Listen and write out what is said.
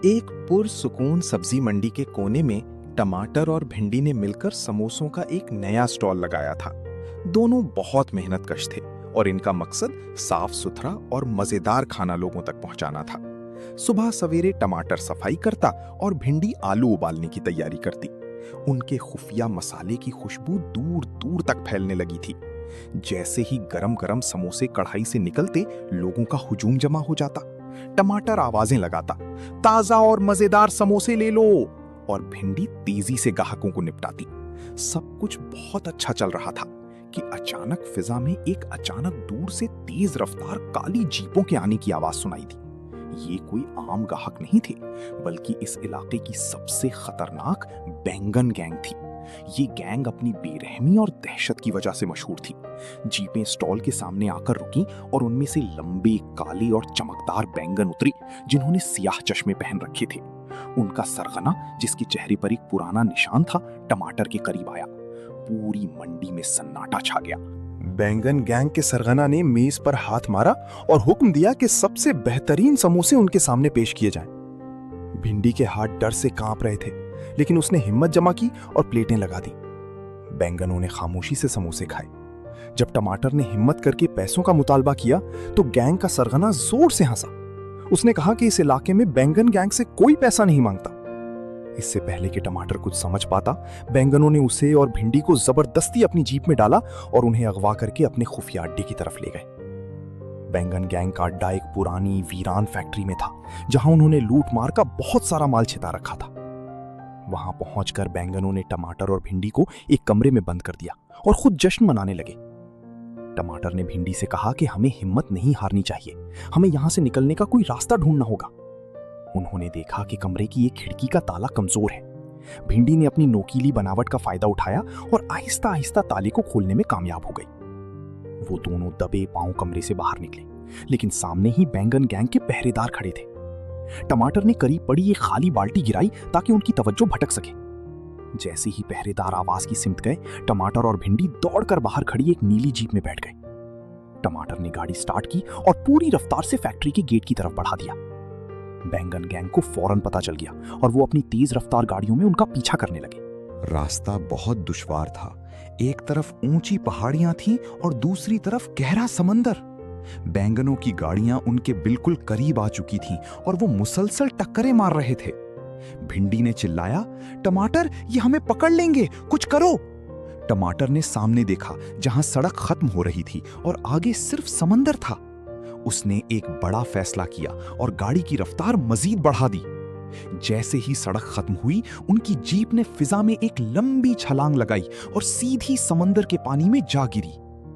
एक पुरसुकून सब्जी मंडी के कोने में टमाटर और भिंडी ने मिलकर समोसों का एक नया स्टॉल लगाया था। दोनों बहुत मेहनतकश थे और इनका मकसद साफ सुथरा और मजेदार खाना लोगों तक पहुंचाना था। सुबह सवेरे टमाटर सफाई करता और भिंडी आलू उबालने की तैयारी करती। उनके खुफिया मसाले की खुशबू दूर दूर तक फैलने लगी थी। जैसे ही गरम गरम समोसे कढ़ाई से निकलते, लोगों का हुजूम जमा हो जाता। टमाटर आवाजें लगाता, ताजा और मजेदार समोसे ले लो, और भिंडी तेजी से ग्राहकों को निपटाती। सब कुछ बहुत अच्छा चल रहा था कि अचानक फिजा में एक अचानक दूर से तेज रफ्तार काली जीपों के आने की आवाज सुनाई दी। ये कोई आम ग्राहक नहीं थे, बल्कि इस इलाके की सबसे खतरनाक बैंगन गैंग थी। ये गैंग अपनी बेरहमी और दहशत की वजह से मशहूर थी। जीपें स्टॉल के सामने आकर रुकी और उनमें से लंबे, काले और चमकदार बैंगन उतरी, जिन्होंने सियाह चश्मे पहन रखे थे। उनका सरगना, जिसके चेहरे पर एक पुराना निशान था, टमाटर के करीब आया। पूरी मंडी में सन्नाटा छा गया। बैंगन गैंग के सरगना ने मेज पर हाथ मारा और हुक्म दिया कि सबसे बेहतरीन समोसे उनके सामने पेश किए जाएं। भिंडी के हाथ डर से कांप रहे थे, लेकिन उसने हिम्मत जमा की और प्लेटें लगा दी। बैंगनों ने खामोशी से समोसे खाए। जब टमाटर ने हिम्मत करके पैसों का मुतालबा किया, तो गैंग का सरगना जोर से हंसा। उसने कहा कि इस इलाके में बैंगन गैंग से कोई पैसा नहीं मांगता। इससे पहले कि टमाटर कुछ समझ पाता, बैंगनों ने उसे और भिंडी को जबरदस्ती अपनी जीप में डाला और उन्हें अगवा करके अपने खुफिया अड्डे की तरफ ले गए। बैंगन गैंग का अड्डा एक पुरानी वीरान फैक्ट्री में था, जहां उन्होंने लूट मार का बहुत सारा माल छिपा रखा था। वहां पहुंचकर बैंगनों ने टमाटर और भिंडी को एक कमरे में बंद कर दिया और खुद जश्न मनाने लगे। टमाटर ने भिंडी से कहा कि हमें हिम्मत नहीं हारनी चाहिए, हमें यहां से निकलने का कोई रास्ता ढूंढना होगा। उन्होंने देखा कि कमरे की एक खिड़की का ताला कमजोर है। भिंडी ने अपनी नोकीली बनावट का फायदा उठाया और आहिस्ता आहिस्ता ताले को खोलने में कामयाब हो गई। वो दोनों दबे पांव कमरे से बाहर निकले, लेकिन सामने ही बैंगन गैंग के पहरेदार खड़े थे। टमाटर ने करीब पड़ी एक खाली बाल्टी गिराई ताकि उनकी तवज्जो भटक सके। जैसे ही पहरेदार आवाज की सिमत गए, टमाटर और भिंडी दौड़कर बाहर खड़ी एक नीली जीप में बैठ गए। टमाटर ने गाड़ी स्टार्ट की और पूरी रफ्तार से फैक्ट्री के गेट की तरफ बढ़ा दिया। बैंगन गैंग को फौरन पता चल गया और वो अपनी तेज रफ्तार गाड़ियों में उनका पीछा करने लगे। रास्ता बहुत दुश्वार था। एक तरफ ऊंची पहाड़ियां थीं और दूसरी तरफ गहरा समंदर। बैंगनों की गाड़ियां उनके बिल्कुल करीब आ चुकी थीं और वो मुसलसल टक्करें मार रहे थे। भिंडी ने चिल्लाया, टमाटर, ये हमें पकड़ लेंगे, कुछ करो। टमाटर ने सामने देखा, जहां सड़क खत्म हो रही थी और आगे सिर्फ समंदर था। उसने एक बड़ा फैसला किया और गाड़ी की रफ्तार मजीद बढ़ा दी। जैसे ही सड़क खत्म हुई, उनकी जीप ने फिजा में एक लंबी छलांग लगाई और सीधी समंदर के पानी में जा गिरी।